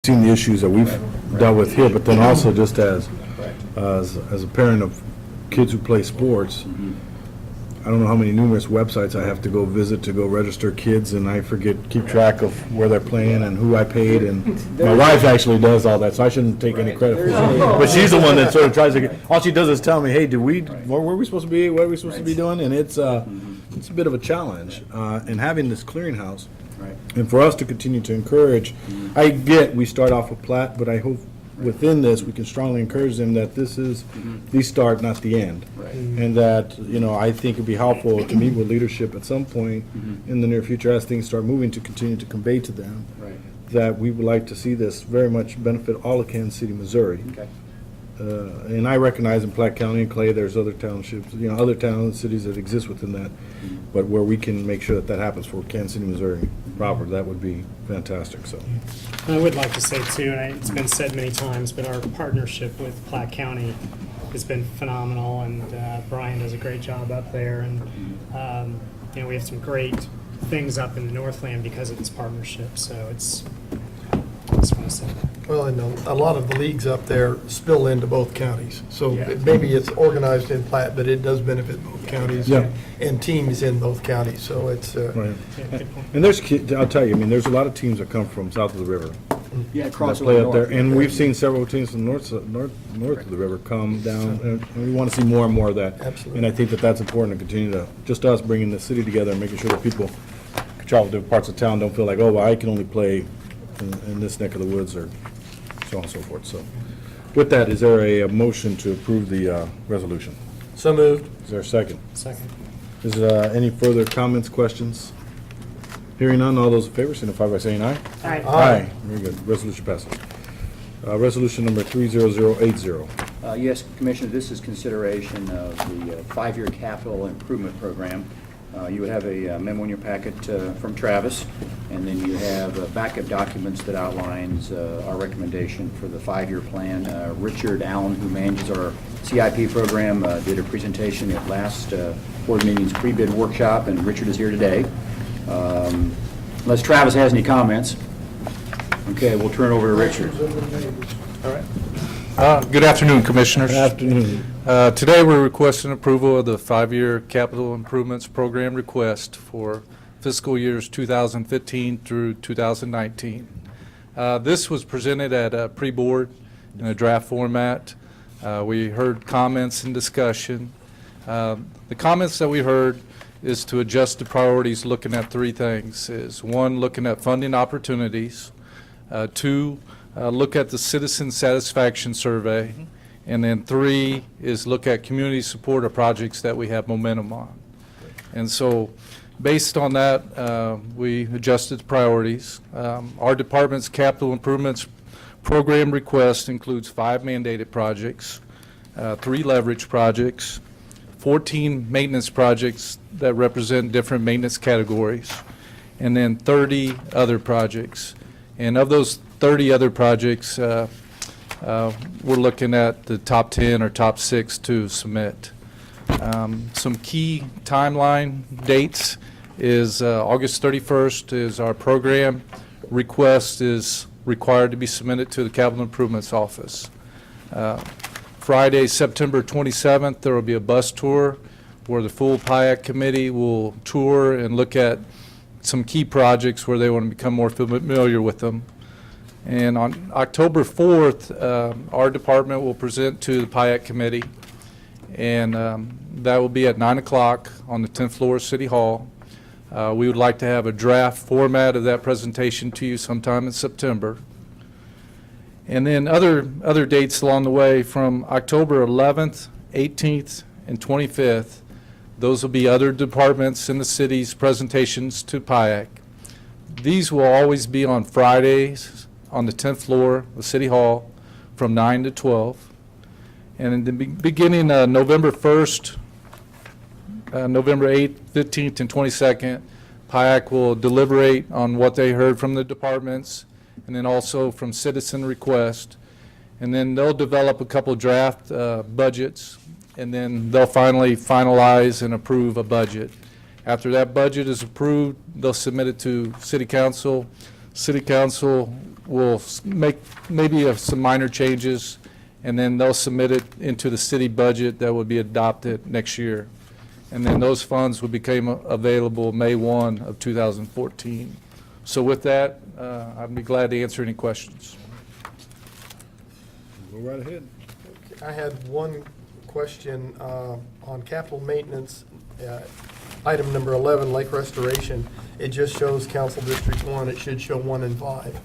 seen the issues that we've dealt with here, but then also just as a parent of kids who play sports, I don't know how many numerous websites I have to go visit to go register kids, and I keep track of where they're playing and who I paid, and my wife actually does all that, so I shouldn't take any credit for it. But she's the one that sort of tries to all she does is tell me, hey, where were we supposed to be, what are we supposed to be doing, and it's a bit of a challenge, and having this clearinghouse, and for us to continue to encourage, we start off with Platte, but I hope within this, we can strongly encourage them that this is the start, not the end. And that, I think it'd be helpful to meet with leadership at some point in the near future as things start moving to continue to convey to them that we would like to see this very much benefit all of Kansas City, Missouri. And I recognize in Platte County and Clay, there's other townships, other towns and cities that exist within that. But where we can make sure that happens for Kansas City, Missouri proper, that would be fantastic. So, I would like to say too, and it's been said many times, but our partnership with Platte County has been phenomenal, and Brian does a great job up there, and we have some great things up in the Northland because of this partnership. So I just want to say that. Well, and a lot of the leagues up there spill into both counties. So maybe it's organized in Platte, but it does benefit both counties and teams in both counties. So it's right. And there's kids, I'll tell you, there's a lot of teams that come from south of the river. Across that play up there, and we've seen several teams from north of the river come down, and we want to see more and more of that. Absolutely. And I think that's important to continue to, just us bringing the city together and making sure that people who travel to different parts of town don't feel like, oh, well, I can only play in this neck of the woods, or so on and so forth. So with that, is there a motion to approve the resolution? so moved. Is there a second? Second. Is there any further comments, questions? Hearing none, all those in favor signify by saying aye. Aye. Aye. Very good. Resolution passes. Resolution number 30080. Yes, Commissioner, this is consideration of the 5-year capital improvement program. You would have a memo in your packet from Travis, and then you have backup documents that outlines our recommendation for the 5-year plan. Richard Allen, who manages our CIP program, did a presentation at last board meeting's pre-bid workshop, and Richard is here today. Unless Travis has any comments. Okay, we'll turn it over to Richard. All right. Good afternoon, Commissioners. Good afternoon. Today we're requesting approval of the 5-year capital improvements program request for fiscal years 2015 through 2019. This was presented at a pre-board in a draft format. We heard comments and discussion. The comments that we heard is to adjust the priorities looking at 3 things. Is 1, looking at funding opportunities, 2, look at the citizen satisfaction survey, and then 3 is look at community support of projects that we have momentum on. And so based on that, we adjusted the priorities. Our department's capital improvements program request includes 5 mandated projects, 3 leverage projects, 14 maintenance projects that represent different maintenance categories, and then 30 other projects. And of those 30 other projects, we're looking at the top 10 or top 6 to submit. Some key timeline dates is August 31st is our program request is required to be submitted to the Capital Improvements Office. Friday, September 27th, there will be a bus tour where the full PIAC committee will tour and look at some key projects where they want to become more familiar with them. And on October 4th, our department will present to the PIAC committee, and that will be at 9 o'clock on the 10th floor of City Hall. We would like to have a draft format of that presentation to you sometime in September. And then other dates along the way from October 11th, 18th, and 25th, those will be other departments in the city's presentations to PIAC. These will always be on Fridays on the 10th floor of City Hall from 9 to 12. And in the beginning November 1st, November 8th, 15th, and 22nd, PIAC will deliberate on what they heard from the departments and then also from citizen request. And then they'll develop a couple of draft budgets, and then they'll finally finalize and approve a budget. After that budget is approved, they'll submit it to City Council. City Council will make maybe some minor changes, and then they'll submit it into the city budget that will be adopted next year. And then those funds will become available May 1 of 2014. So with that, I'd be glad to answer any questions. Go right ahead. I had one question on capital maintenance, item number 11, lake restoration. It just shows Council District 1. It should show 1 and 5.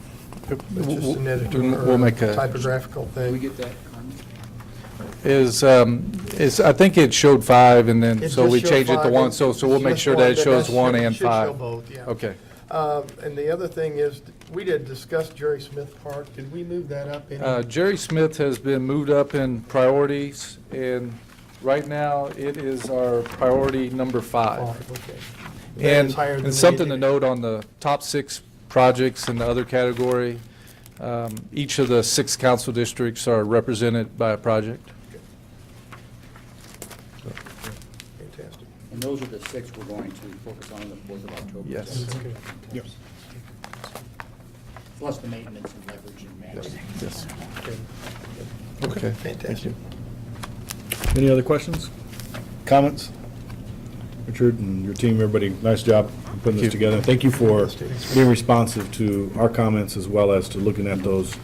It's just an editor We'll make a- typographical Can we thing. get that, Carmen? I think it showed 5, and then, It so just we showed changed it to 5. 1, so we'll make Just sure one, that it but shows that 1 should- and should show 5. both, yeah. Okay. And the other thing is, we did discuss Jerry Smith Park. Did we move that up any? Jerry Smith has been moved up in priorities, and right now, it is our priority number 5. Okay. That is higher than And something to the- note on the top 6 projects in the other category, each of the 6 council districts are represented by a project. Fantastic. And those are the 6 we're going to focus on the 4th of October. Yes. Yes. Plus the maintenance and leverage and management. Yes. Okay, Okay. fantastic. Any other questions? Comments? Richard and your team, everybody, nice job putting this together. Thank you for being responsive to our comments as well as to looking at those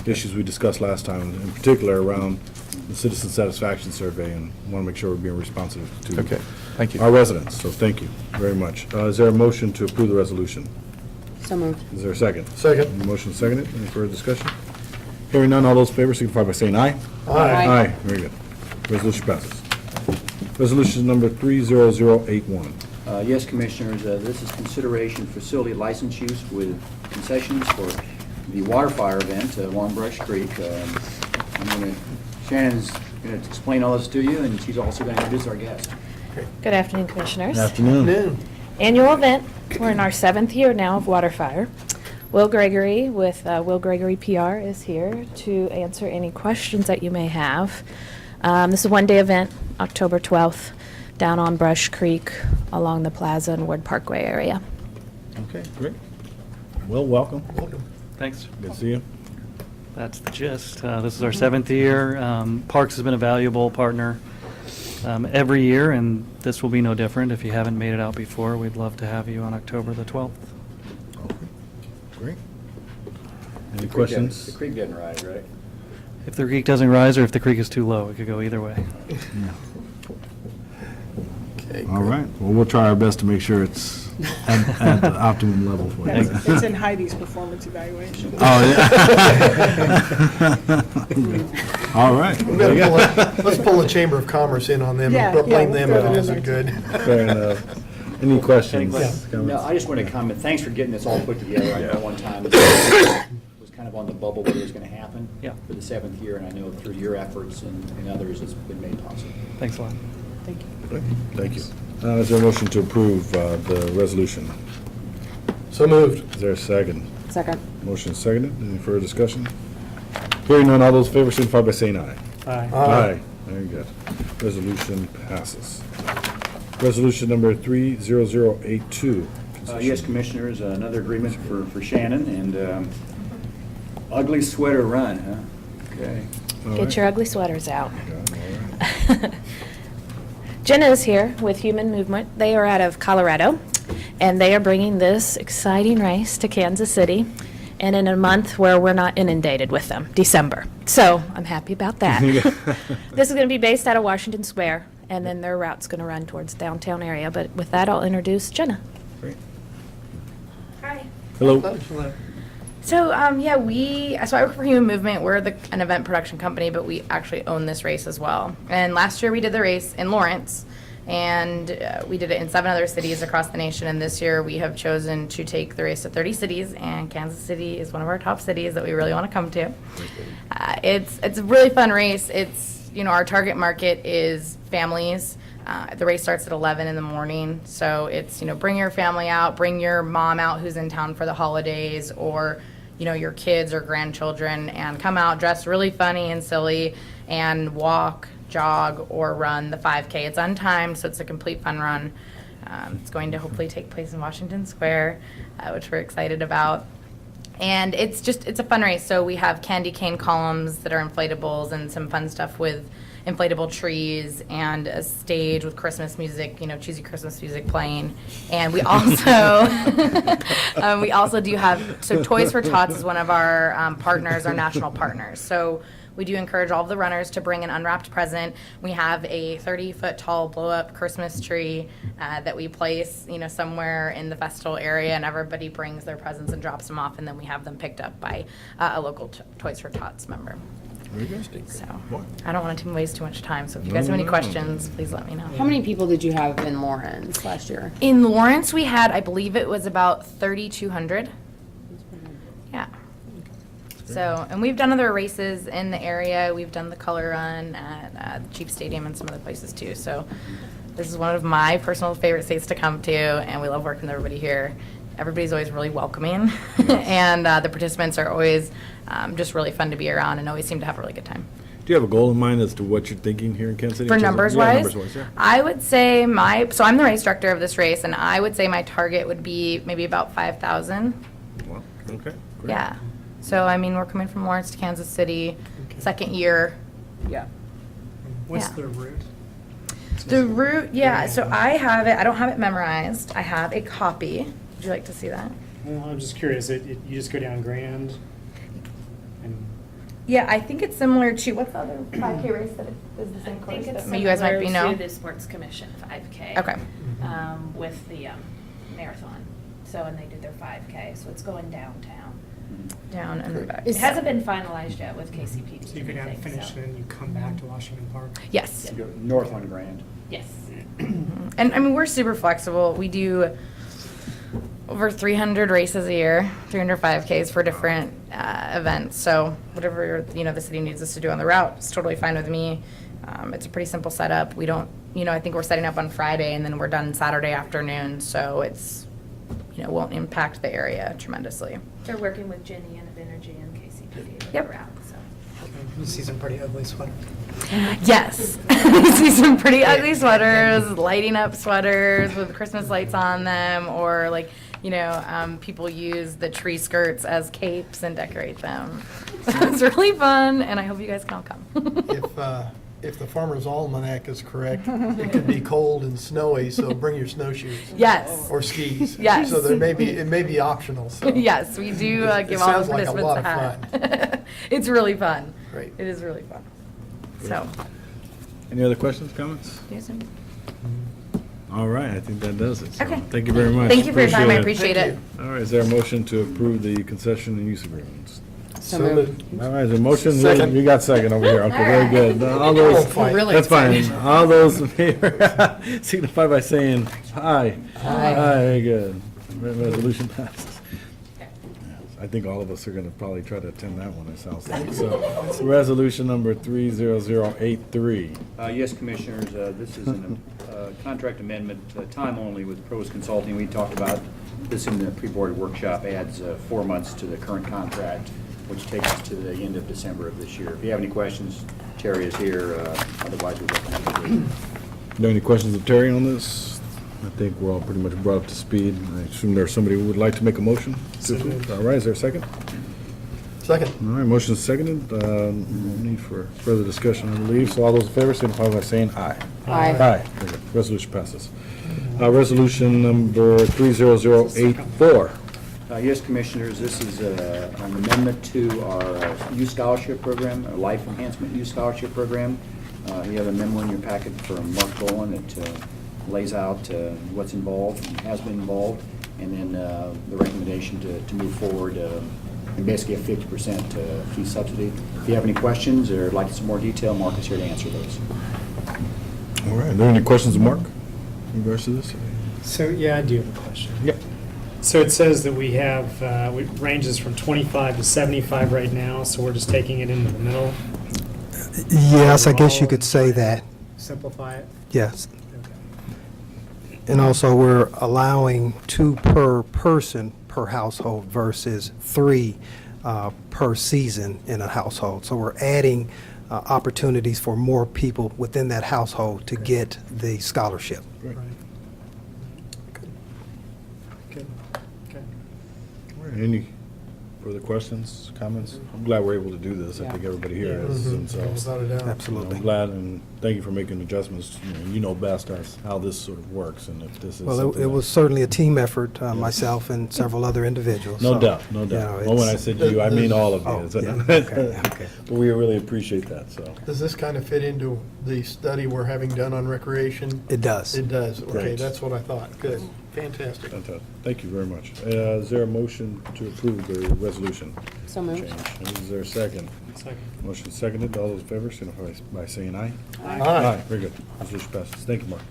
issues we discussed last time, in particular around the citizen satisfaction survey, and want to make sure we're being responsive to Okay, thank you. our residents, so thank you very much. Is there a motion to approve the resolution? So moved. Is there a second? Second. Motion seconded. Any further discussion? Hearing none, all those in favor signify by saying aye. Aye. Aye, very good. Resolution passes. Resolution number 30081. Yes, Commissioners, this is consideration facility license use with concessions for the water fire event along Brush Creek. Shannon's going to explain all this to you, and she's also going to introduce our guest. Good afternoon, Commissioners. Afternoon. Noon. Annual event. We're in our 7th year now of Waterfire. Will Gregory with Will Gregory PR is here to answer any questions that you may have. This is a one-day event, October 12th, down on Brush Creek along the Plaza and Ward Parkway area. Okay, great. Well, welcome. Welcome. Thanks. Good to see you. That's the gist. This is our 7th year. Parks has been a valuable partner every year, and this will be no different. If you haven't made it out before, we'd love to have you on October the 12th. Great. Any questions? The creek didn't rise, right? If the creek doesn't rise or if the creek is too low, it could go either way. Okay, All good. right, well, we'll try our best to make sure it's at the optimum level for you. It's in Heidi's performance evaluation. Oh, yeah. All right. We better let's pull the Chamber of Commerce in on them. Yeah, We'll blame yeah, them we'll if throw it it in isn't there. good. Fair enough. Any questions? Yeah. No, I just want to comment, thanks for getting this all put together. I know one time it was kind of on the bubble whether it was going to happen. Yeah. For the 7th year, and I know through your efforts and others, it's been made possible. Thank you. Thank you. Thank you. Is there a motion to approve the resolution? So moved. Is there a second? Second. Motion is seconded. Any further discussion? Hearing none, all those in favor signify by saying aye. Aye. Very good. Resolution passes. Resolution number 30082. Yes, Commissioners, another agreement for Shannon, and ugly sweater run, huh? Okay. All Get right. your ugly sweaters out. All right. Jenna is here with Human Movement. They are out of Colorado, and they are bringing this exciting race to Kansas City, and in a month where we're not inundated with them, December. So I'm happy about that. This is going to be based out of Washington Square, and then their route's going to run towards the downtown area. But with that, I'll introduce Jenna. Great. Hi. Hello. So, so I work for Human Movement. We're an event production company, but we actually own this race as well. And last year we did the race in Lawrence, and we did it in 7 other cities across the nation. And this year we have chosen to take the race to 30 cities, and Kansas City is one of our top cities that we really want to come to. It's a really fun race. It's, our target market is families. The race starts at 11 in the morning, so it's, bring your family out, bring your mom out who's in town for the holidays, or, your kids or grandchildren, and come out dressed really funny and silly and walk, jog, or run the 5K. It's untimed, so it's a complete fun run. It's going to hopefully take place in Washington Square, which we're excited about. And it's a fun race. So we have candy cane columns that are inflatables and some fun stuff with inflatable trees and a stage with Christmas music, cheesy Christmas music playing. And we also, do have, so Toys for Tots is one of our partners, our national partners. So we do encourage all of the runners to bring an unwrapped present. We have a 30-foot tall blow-up Christmas tree that we place, somewhere in the festival area, and everybody brings their presents and drops them off, and then we have them picked up by a local Toys for Tots member. Very good. So Boy. I don't want to waste too much time, so if you No, guys have any no. questions, please let me know. How many people did you have in Lawrence last year? In Lawrence, we had, I believe it was about 3,200. Yeah. So, and we've done other races in the area. We've done the color run at the Chief Stadium and some other places too. So this is one of my personal favorite states to come to, and we love working with everybody here. Everybody's always really welcoming, and the participants are always just really fun to be around and always seem to have a really good time. Do you have a goal in mind as to what you're thinking here in Kansas City? For numbers-wise? Numbers-wise, yeah. I would say so I'm the race director of this race, and I would say my target would be maybe about 5,000. Well, okay. Great. Yeah. So, we're coming from Lawrence to Kansas City, second year. Yeah. What's Yeah. the route? The route, yeah, so I have it, I don't have it memorized. I have a copy. Would you like to see that? Well, I'm just curious. You just go down Grand, and Yeah, I think it's similar to, what's the other 5K race that is the same I course think it's that you guys might be similar know? to the Sports Commission 5K. Okay. With the marathon. So, and they do their 5K, so it's going downtown. Down and back. It hasn't been finalized yet with KCPD. so you go down and finish, and then you come back to Washington Park. Yes. You go north on Grand. Yes. And we're super flexible. We do over 300 races a year, 300 5Ks for different events. So whatever, the city needs us to do on the route, it's totally fine with me. It's a pretty simple setup. We don't, I think we're setting up on Friday and then we're done Saturday afternoon. So it's, won't impact the area tremendously. They're working with Jenny and Energy and KCPD with the Yep. route, so. You see some pretty ugly sweaters. Yes. You see some pretty ugly sweaters, lighting up sweaters with Christmas lights on them, or people use the tree skirts as capes and decorate them. So it's really fun, and I hope you guys can all come. If the Farmer's Almanac is correct, it could be cold and snowy, so bring your snowshoes. Yes. Or skis. Yes. So it may be optional, so. Yes, we do It give all the sounds like a participants lot a of hat. It's really fun. Great. It is really fun. So, Any other questions, comments? Jason? All right, I think that does it. So Okay. Thank you very much. Thank you for your time. I appreciate Thank it. you. All right, is there a motion to approve the concession and use agreements? So moved. All right, is there a motion? Second. You got second over here. Okay, very good. All those, Fine. Really that's fine. excited. All those in favor signify by saying aye. Aye, very good. Resolution passes. I think all of us are going to probably try to attend that one, it sounds like. So, it's resolution number 30083. Yes, Commissioners, this is a contract amendment, time only with Pros Consulting. We talked about this in the pre-board workshop, adds 4 months to the current contract, which takes us to the end of December of this year. If you have any questions, Terry is here, otherwise we'll go back to the Are there any questions of Terry on this? I think we're all pretty much brought up to speed. I assume there's somebody who would like to make a motion? So moved. All right, is there a second? Second. All right, motion is seconded. No need for further discussion, I believe. So all those in favor signify by saying aye. Aye. Aye. Very good. Resolution passes. Resolution number 30084. Yes, Commissioners, this is an amendment to our youth scholarship program, our life enhancement youth scholarship program. You have a memo in your packet from Mark Bowen that lays out what's involved and has been involved, and then the recommendation to move forward and basically a 50% fee subsidy. If you have any questions or like some more detail, Mark is here to answer those. All right, are there any questions of Mark in regards to this? So, yeah, I do have a question. Yep. So it says that we have, it ranges from 25 to 75 right now, so we're just taking it into the middle. Yes, I guess you could say that, Simplify it. yes. Okay. And also, we're allowing 2 per person per household versus 3 per season in a household. So we're adding opportunities for more people within that household to get the scholarship. Right. Good. Good. Okay. All right, any Further questions, comments? I'm glad we're able to do this. I think everybody here is, and so. Without a doubt. Absolutely. I'm glad, and thank you for making adjustments. You know best as how this sort of works, and if this is Well, something it that- was certainly a team effort, myself and several other individuals. No so, doubt, no you doubt. know, Well, when I it's- said you, I mean all of Oh, you. yeah, okay, okay. But we really appreciate that, so. Does this kind of fit into the study we're having done on recreation? It does. It does, okay, Great. that's what I thought. Good, fantastic. Fantastic. Thank you very much. Is there a motion to approve the resolution So moved. change? Is there a second? Second. Motion seconded. All those in favor signify by saying aye. Aye. Very good. Resolution passes. Thank you, Mark.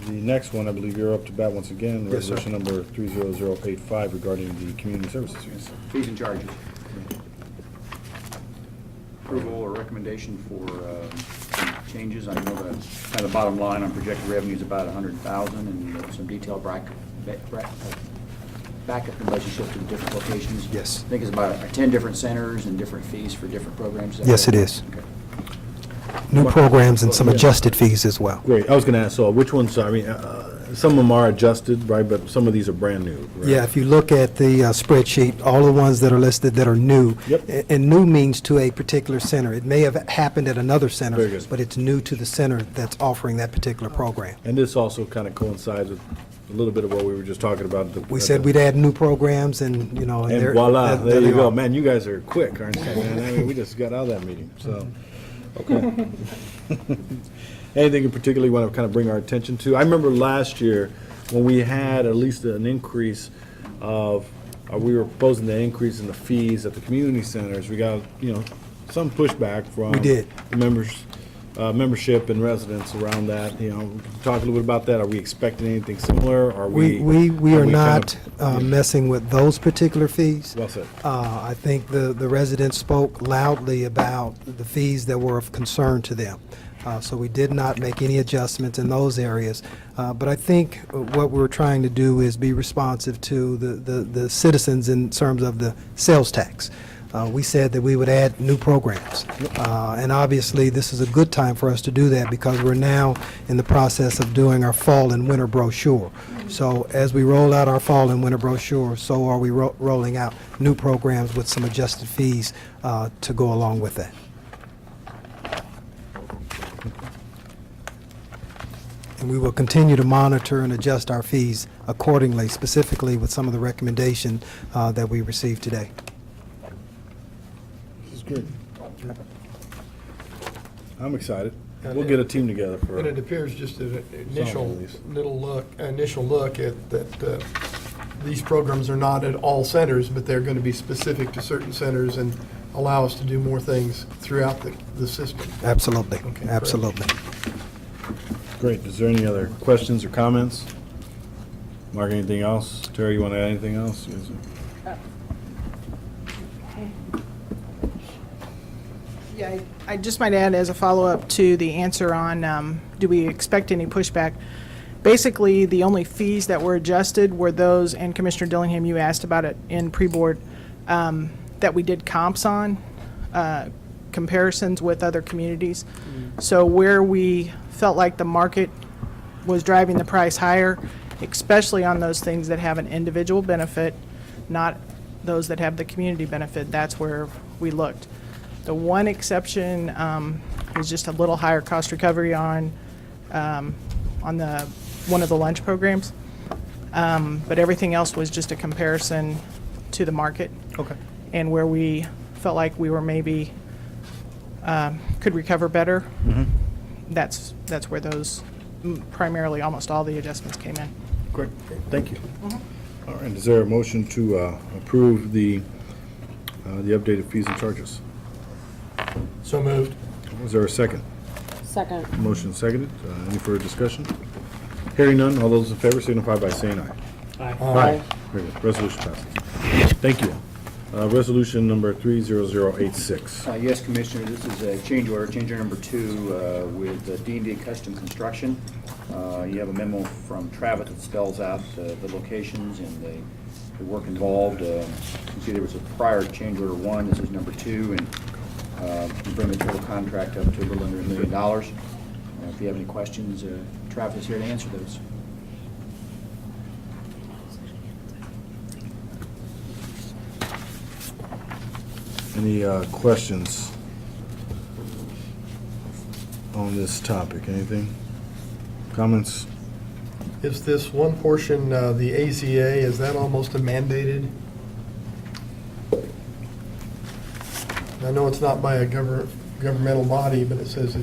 The next one, I believe you're up to bat once again. Yes, sir. Resolution number 30085 regarding the community services fees. Fees and charges. Approval or recommendation for changes. I know the kind of the bottom line on projected revenue is about 100,000, and some detailed backup relationship to the different locations. Yes. I think it's about 10 different centers and different fees for different programs. that Yes, right? it is. Okay. New programs and some Yeah. adjusted fees as well. Great. I was going to ask, so which ones, I mean, some of them are adjusted, right, but some of these are brand new, right? Yeah, if you look at the spreadsheet, all the ones that are listed that are new. Yep. And new means to a particular center. It may have happened at another center. Very good. But it's new to the center that's offering that particular program. And this also kind of coincides with a little bit of what we were just talking about. We said we'd add new programs and, you know. And there- voila, there they you go. are. Man, you guys are quick, aren't you, man? I mean, we just got out of that meeting, so, okay. Anything in particular you want to kind of bring our attention to? I remember last year when we had at least an increase of, we were proposing the increase in the fees at the community centers. We got, some pushback from. We did. The members, membership and residents around that, talk a little bit about that. Are we expecting anything similar? Are We are are kind not of- messing with those particular fees. Well said. I think the residents spoke loudly about the fees that were of concern to them. So we did not make any adjustments in those areas. But I think what we're trying to do is be responsive to the citizens in terms of the sales tax. We said that we would add new programs. And obviously, this is a good time for us to do that because we're now in the process of doing our fall and winter brochure. So as we roll out our fall and winter brochure, so are we rolling out new programs with some adjusted fees to go along with that. And we will continue to monitor and adjust our fees accordingly, specifically with some of the recommendation that we received today. This is good. I'm excited. We'll get a team together for. And it appears just an release. initial look at that, these programs are not at all centers, but they're going to be specific to certain centers and allow us to do more things throughout the system. Absolutely, Okay, great. absolutely. Great. Is there any other questions or comments? Mark, anything else? Terry, you want to add anything else? Yeah, I just might add as a follow-up to the answer on, do we expect any pushback? Basically, the only fees that were adjusted were those, and Commissioner Dillingham, you asked about it in pre-board, that we did comps on, comparisons with other communities. So where we felt like the market was driving the price higher, especially on those things that have an individual benefit, not those that have the community benefit, that's where we looked. The one exception was just a little higher cost recovery on one of the lunch programs. But everything else was just a comparison to the market. Okay. And where we felt like we were maybe, could recover better. That's where those, primarily, almost all the adjustments came in. Great. Thank you. All right. Is there a motion to approve the updated fees and charges? So moved. Is there a second? Second. Motion seconded. Any further discussion? Hearing none, all those in favor signify by saying aye. Aye. Very good. Resolution passes. Thank you. Resolution number 30086. Yes, Commissioner, this is a change order number 2 with D&D Custom Construction. You have a memo from Travis that spells out the locations and the work involved. You can see there was a prior change order 1, this is number 2, and we bring the total contract up to a little under $1 million. If you have any questions, Travis is here to answer those. Any questions on this topic? Anything? Comments? Is this one portion, the AZA, is that almost a mandated? I know it's not by a governmental body, but it says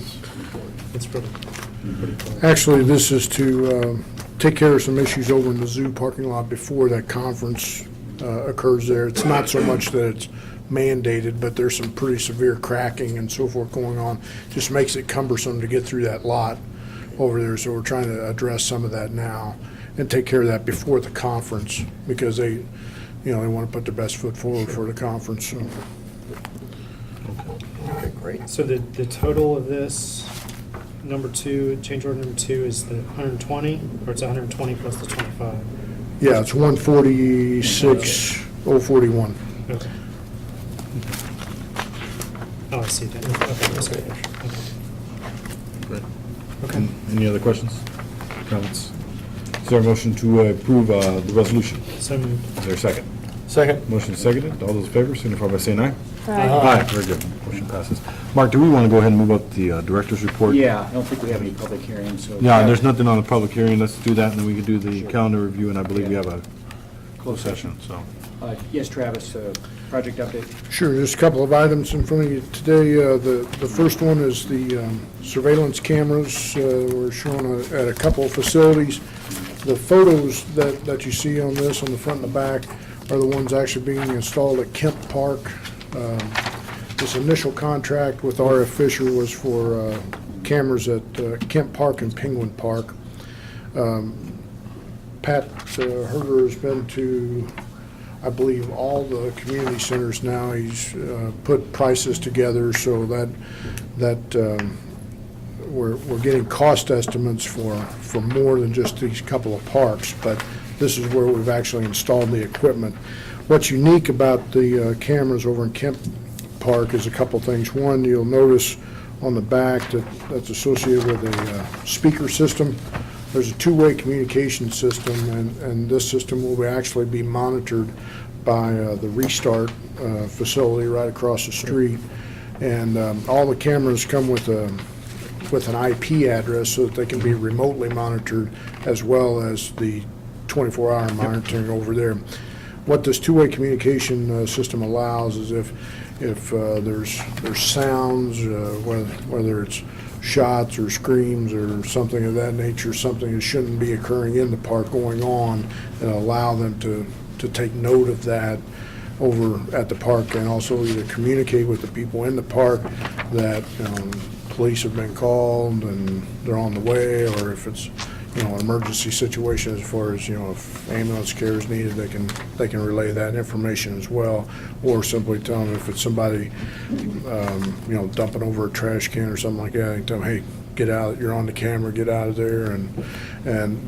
It's pretty close. Actually, this is to take care of some issues over in the zoo parking lot before that conference occurs there. It's not so much that it's mandated, but there's some pretty severe cracking and so forth going on. Just makes it cumbersome to get through that lot over there, so we're trying to address some of that now and take care of that before the conference, because they want to put their best foot forward for the conference. So. Okay, great. So the total of this, number two, change order number two is the 120, or it's 120 plus the 25? Yeah, it's 146,041. Okay. Oh, I see that. Okay, that's good. Okay. Okay. Any other questions? Comments? Is there a motion to approve the resolution? So moved. Is there a second? Second. Motion is seconded. All those in favor signify by saying aye. Aye. Aye, very good. Motion passes. Mark, do we want to go ahead and move up the director's report? Yeah, I don't think we have any public hearings, so. Yeah, there's nothing on the public hearing. Let's do that, and then we can do the calendar review, and I believe we have a closed session, so. Yes, Travis, project update? Sure, just a couple of items in front of you today. The first one is the surveillance cameras. We're showing at a couple of facilities. The photos that you see on this, on the front and the back, are the ones actually being installed at Kemp Park. This initial contract with RF Fisher was for cameras at Kemp Park and Penguin Park. Pat Herder has been to, I believe, all the community centers now. He's put prices together so that we're getting cost estimates for more than just these couple of parks, but this is where we've actually installed the equipment. What's unique about the cameras over in Kemp Park is a couple things. One, you'll notice on the back that's associated with a speaker system. There's a two-way communication system, and this system will actually be monitored by the Restart facility right across the street. And all the cameras come with an IP address so that they can be remotely monitored, as well as the 24-hour monitoring over there. What this two-way communication system allows is if there's sounds, whether it's shots or screams or something of that nature, something that shouldn't be occurring in the park going on, and allow them to take note of that over at the park, and also either communicate with the people in the park that police have been called and they're on the way, or if it's an emergency situation, as far as if ambulance care is needed, they can relay that information as well, or simply tell them if it's somebody dumping over a trash can or something like that, they can tell them, hey, get out, you're on the camera, get out of there, and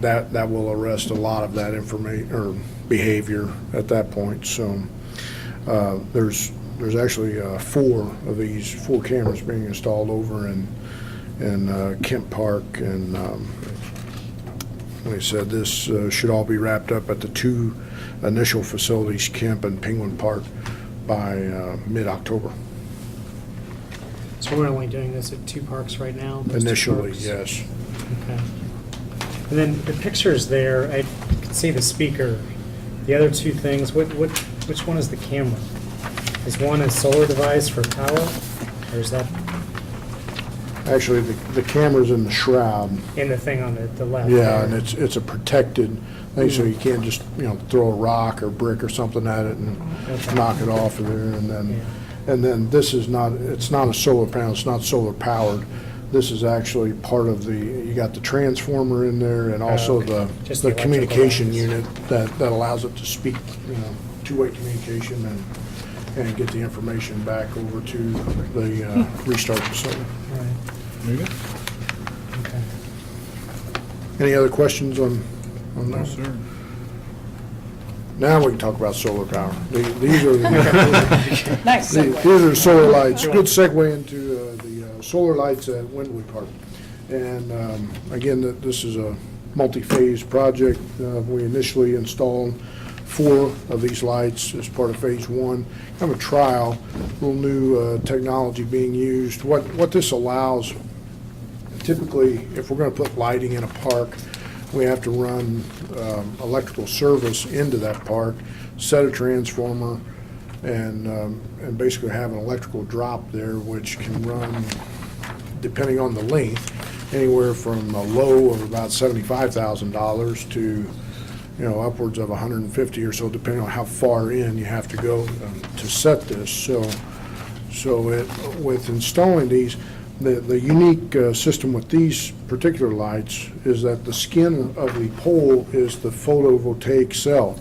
that will arrest a lot of that information or behavior at that point. So there's actually four cameras being installed over in Kemp Park, and like I said, this should all be wrapped up at the two initial facilities, Kemp and Penguin Park, by mid-October. So we're only doing this at two parks right now? those two Initially, parks? yes. Okay. And then the pictures there, I can see the speaker. The other two things, which one is the camera? Is one a solar device for power, or is that Actually, the camera's in the shroud. in the thing on the left? Yeah, there? and it's a protected thing, so you can't just, throw a rock or brick or something at it and Okay. knock it off of there. And then this is not, it's not a solar panel, it's not solar powered. This is actually part of you got the transformer in there, and also okay. Just the the communication electrical unit that allows it to speak, two-way communication and get the information back over to the Restart facility. Right. Very good. Okay. Any other questions on that? sir. Now we can talk about solar power. These are Nice segue. these are solar lights. Good segue into the solar lights at Windley Park. And again, this is a multi-phase project. We initially installed 4 of these lights as part of Phase 1. Kind of a trial, little new technology being used. What this allows, typically, if we're going to put lighting in a park, we have to run electrical service into that park, set a transformer, and basically have an electrical drop there, which can run, depending on the length, anywhere from a low of about $75,000 to, upwards of 150 or so, depending on how far in you have to go to set this. So with installing these, the unique system with these particular lights is that the skin of the pole is the photovoltaic cell,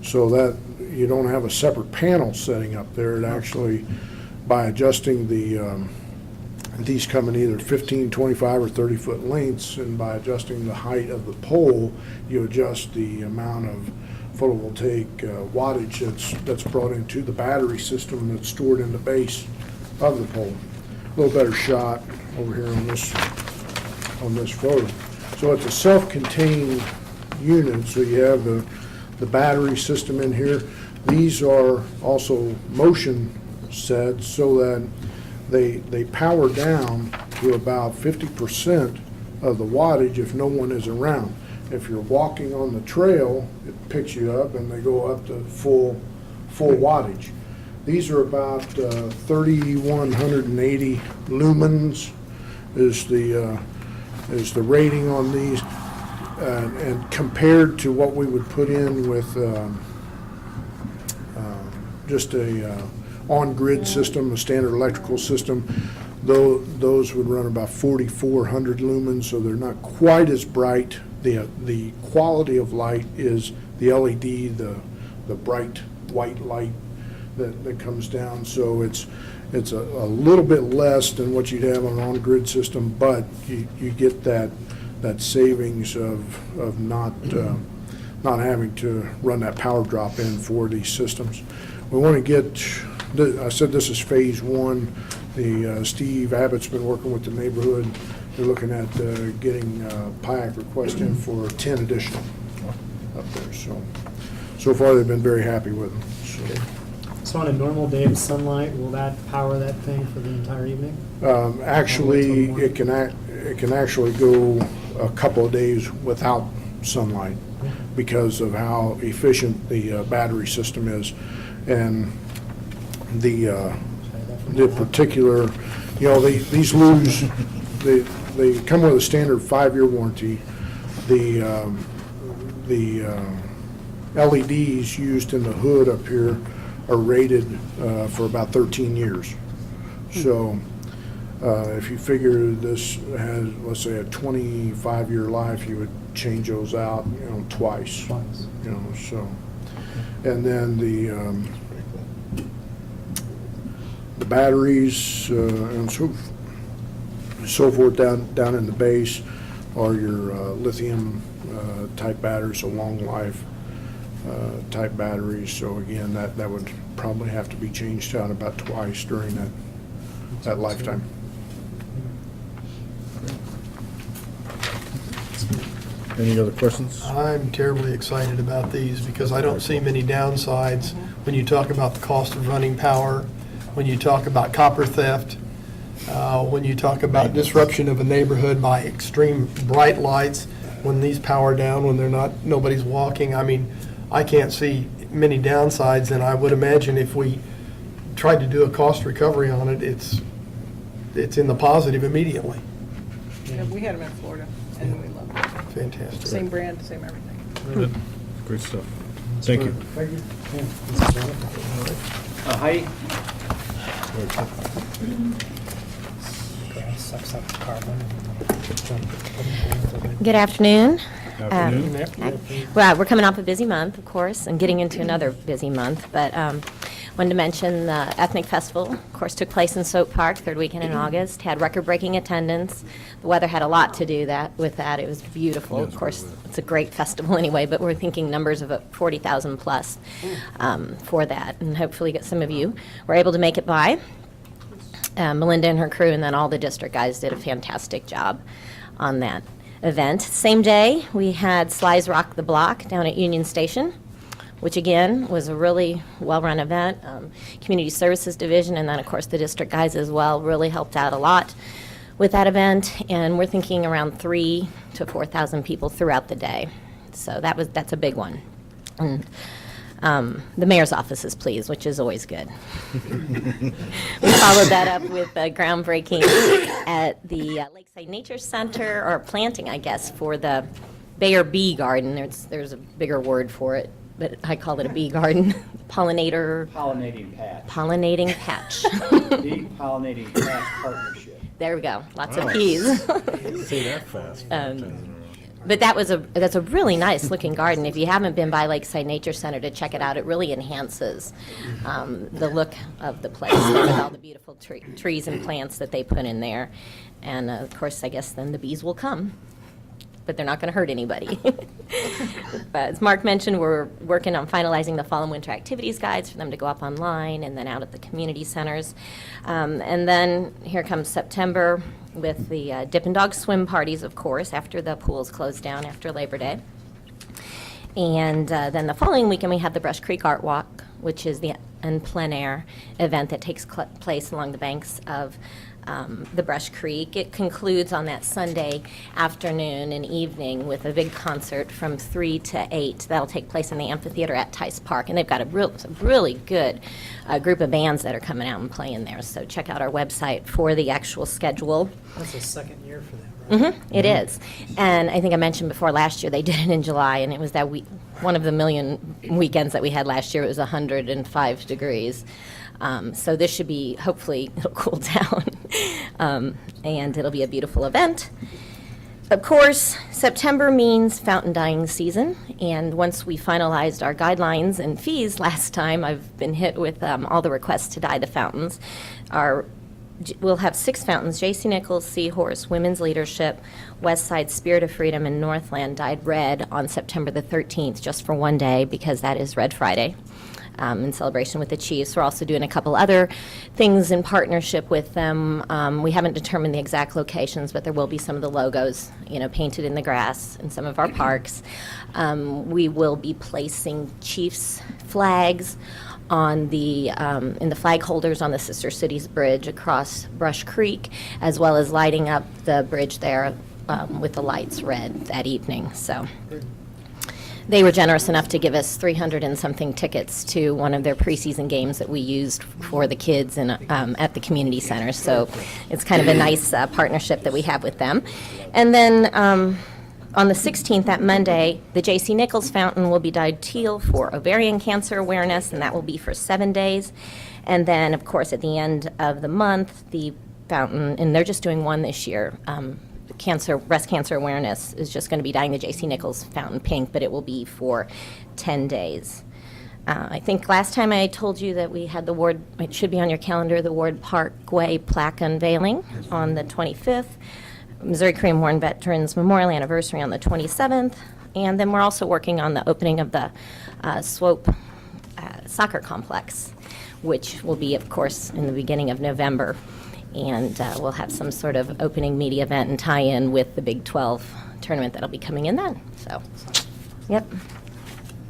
so that you don't have a separate panel setting up there. It actually, by adjusting these come in either 15, 25, or 30-foot lengths, and by adjusting the height of the pole, you adjust the amount of photovoltaic wattage that's brought into the battery system that's stored in the base of the pole. A little better shot over here on this photo. So it's a self-contained unit, so you have the battery system in here. These are also motion sets so that they power down to about 50% of the wattage if no one is around. If you're walking on the trail, it picks you up and they go up to full wattage. These are about 3,180 lumens is the rating on these, and compared to what we would put in with just a on-grid system, a standard electrical system, those would run about 4,400 lumens, so they're not quite as bright. The quality of light is the LED, the bright white light that comes down, so it's a little bit less than what you'd have on an on-grid system, but you get that savings of not having to run that power drop in for these systems. We want to get, I said this is Phase 1. Steve Abbott's been working with the neighborhood. They're looking at getting PIAC request in for 10 additional up there. So far they've been very happy with them. So on a normal day of sunlight, will that power that thing for the entire evening? Actually, it can actually go a couple of days without sunlight because of how efficient the battery system is, and the particular, these lose, they come with a standard 5-year warranty. The LEDs used in the hood up here are rated for about 13 years. So if you figure this has, let's say, a 25-year life, you would change those out, twice. So, and then the batteries and so forth down in the base are your lithium type batteries, so long life type batteries. So again, that would probably have to be changed out about twice during that lifetime. Any other questions? I'm terribly excited about these because I don't see many downsides when you talk about the cost of running power, when you talk about copper theft, when you talk about disruption of a neighborhood by extreme bright lights, when these power down, when nobody's walking. I mean, I can't see many downsides, and I would imagine if we tried to do a cost recovery on it, it's in the positive immediately. Yeah, we had them in Florida, and we loved them. Fantastic. Same brand, same everything. Good. Great stuff. Thank you. Thank you. Heidi? Sucks up the carbon. Good afternoon. Afternoon. Well, we're coming off a busy month, of course, and getting into another busy month, but wanted to mention the Ethnic Festival, of course, took place in Soap Park, third weekend in August, had record-breaking attendance. The weather had a lot to do with that. It was beautiful. Of course, it's a great festival anyway, but we're thinking numbers of 40,000 plus for that, and hopefully get some of you were able to make it by. Melinda and her crew, and then all the district guys did a fantastic job on that event. Same day, we had Sly's Rock the Block down at Union Station. which again was a really well-run event. Community Services Division, and then of course the district guys as well, really helped out a lot with that event, and we're thinking around 3,000 to 4,000 people throughout the day. So that's a big one. And the mayor's office is pleased, which is always good. We followed that up with groundbreaking at the Lakeside Nature Center, or planting, I guess, for the Bayer Bee Garden. There's a bigger word for it, but I call it a bee garden. Pollinating patch. Bee pollinating patch partnership. There we go. Lots of Wow. bees. Say that fast. But that's a really nice looking garden. If you haven't been by Lakeside Nature Center to check it out, it really enhances the look of the place with all the beautiful trees and plants that they put in there. And of course, I guess then the bees will come, but they're not going to hurt anybody. But as Mark mentioned, we're working on finalizing the fall and winter activities guides for them to go up online and then out at the community centers. And then here comes September with the Dippin' Dog swim parties, of course, after the pools close down after Labor Day. And then the following weekend, we have the Brush Creek Art Walk, which is the en plein air event that takes place along the banks of the Brush Creek. It concludes on that Sunday afternoon and evening with a big concert from 3 to 8. That'll take place in the amphitheater at Tice Park. And they've got a really good group of bands that are coming out and playing there. So check out our website for the actual schedule. That's the second year for that, right? It is. And I think I mentioned before, last year they did it in July, and it was that week, one of the million weekends that we had last year. It was 105 degrees. So this should be, hopefully, it'll cool down, and it'll be a beautiful event. Of course, September means fountain dyeing season, and once we finalized our guidelines and fees last time, I've been hit with all the requests to dye the fountains. We'll have 6 fountains: J.C. Nichols, Seahorse, Women's Leadership, Westside, Spirit of Freedom, and Northland dyed red on September the 13th, just for one day, because that is Red Friday. In celebration with the Chiefs. We're also doing a couple other things in partnership with them. We haven't determined the exact locations, but there will be some of the logos, painted in the grass in some of our parks. We will be placing Chiefs flags on the in the flag holders on the Sister Cities Bridge across Brush Creek, as well as lighting up the bridge there with the lights red that evening. So. They were generous enough to give us 300 and something tickets to one of their preseason games that we used for the kids at the community center. So it's kind of a nice partnership that we have with them. And then on the 16th, that Monday, the J.C. Nichols Fountain will be dyed teal for ovarian cancer awareness, and that will be for 7 days. And then, of course, at the end of the month, the fountain, and they're just doing one this year, breast cancer awareness is just going to be dyeing the J.C. Nichols Fountain pink, but it will be for 10 days. I think last time I told you that we had the Ward, it should be on your calendar, the Ward Parkway plaque unveiling on the 25th, Missouri Korean War Veterans Memorial Anniversary on the 27th, and then we're also working on the opening of the Swope Soccer Complex, which will be, of course, in the beginning of November. And we'll have some sort of opening media event and tie-in with the Big 12 tournament that'll be coming in then. So, yep,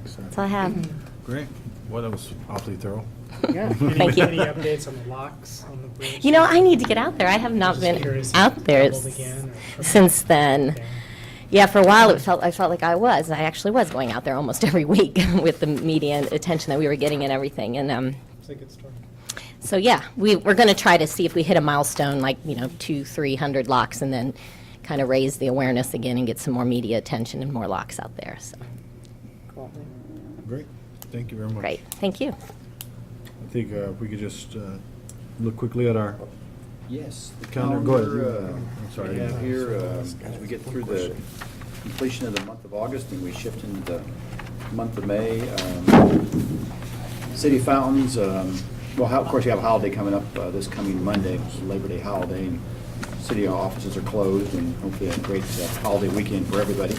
that's all I have. Great. Well, that was awfully thorough. Yeah. Thank you. Any updates on the locks on the bridge? I need to get out there. I have not Just been curious if out it there doubled again or- since then. Okay. Yeah, for a while I felt like I actually was going out there almost every week with the media attention that we were getting and everything. And It's a good story. so yeah, we're going to try to see if we hit a milestone like 200-300 locks, and then kind of raise the awareness again and get some more media attention and more locks out there. So Cool. Great. Thank you very much. great, thank you. I think if we could just look quickly at our Yes. The calendar. Go calendar, ahead. I'm sorry. we have here, as we get through the completion of the month of August and we shift into the month of May, city fountains, of course, you have a holiday coming up this coming Monday, which is Labor Day holiday, and city offices are closed, and hopefully a great holiday weekend for everybody.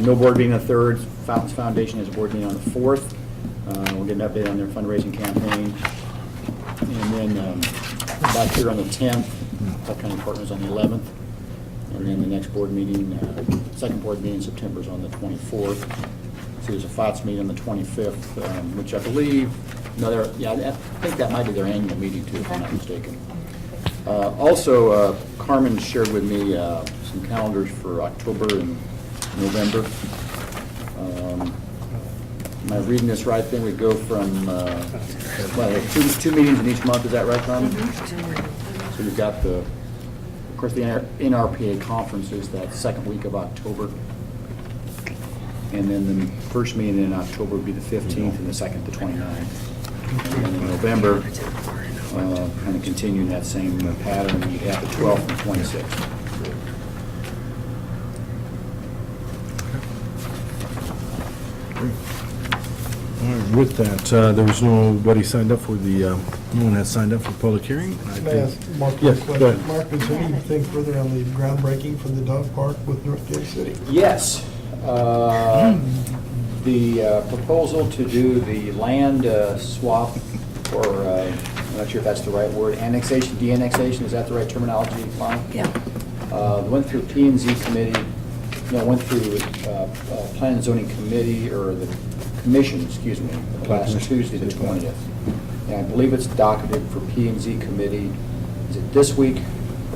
No board meeting on the 3rd. Fountains Foundation has a board meeting on the 4th. We'll get an update on their fundraising campaign. And then back here on the 10th, Clark County Partners on the 11th. And then the next board meeting, second board meeting in September is on the 24th. So there's a FOTS meeting on the 25th, which I believe, no, I think that might be their annual meeting too, if I'm not mistaken. Also, Carmen shared with me some calendars for October and November. Am I reading this right then? We go from, well, two meetings in each month, is that right, Carmen? So you've got of course, the NRPA conference is that second week of October. And then the first meeting in October would be the 15th and the second, the 29th. And then in November, kind of continuing that same pattern, you have the 12th and 26th. All right, with that, there was nobody signed up for no one has signed up for public hearing. May I ask Mark a Yes, go question? ahead. Mark, is there anything further on the groundbreaking for the dog park with North Kansas City? Yes. The proposal to do the land swap, or I'm not sure if that's the right word, annexation, de-annexation, is that the right terminology, Lonnie? Yeah. Went through P and Z committee, went through Plan and Zoning Committee, or the commission, excuse me, last Tuesday, the 20th. And I believe it's docketed for P and Z committee. Is it this week,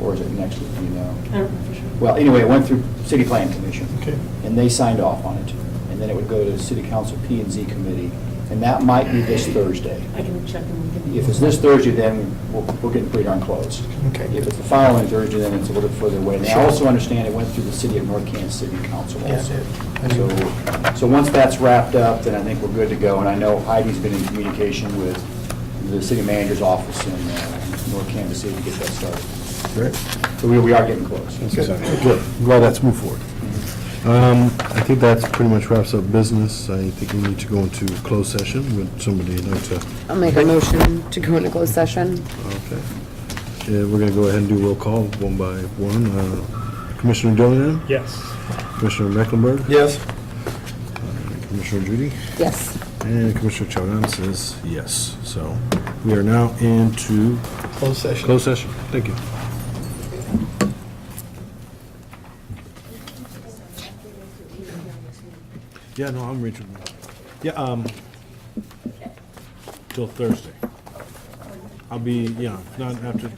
or is it next week, do you know? I don't know for sure. Well, anyway, it went through City Plan Commission. Okay. And they signed off on it. And then it would go to the City Council P and Z Committee, and that might be this Thursday. I can check and we can. If it's this Thursday, then we're getting pretty darn close. Okay. If it's the following Thursday, then it's a little bit further away. And I Sure. also understand it went through the City of North Kansas City Council Yeah, also. it did. So once that's wrapped up, then I think we're good to go. And I know Heidi's been in communication with the city manager's office in North Kansas City to get that started. Great. So we are getting close. Good. Glad that's moved forward. I think that pretty much wraps up business. I think we need to go into closed session. Would somebody like to? I'll make a motion to go into closed session. Okay. We're going to go ahead and do roll call one by one. Commissioner Dillingham? Yes. Commissioner Mecklenburg? Yes. Commissioner Judy? Yes. And Commissioner Chowdan says yes. So we are now into Closed session. closed session. Thank you. Yeah, no, I'm reachable. Yeah, till Thursday. I'll be, not after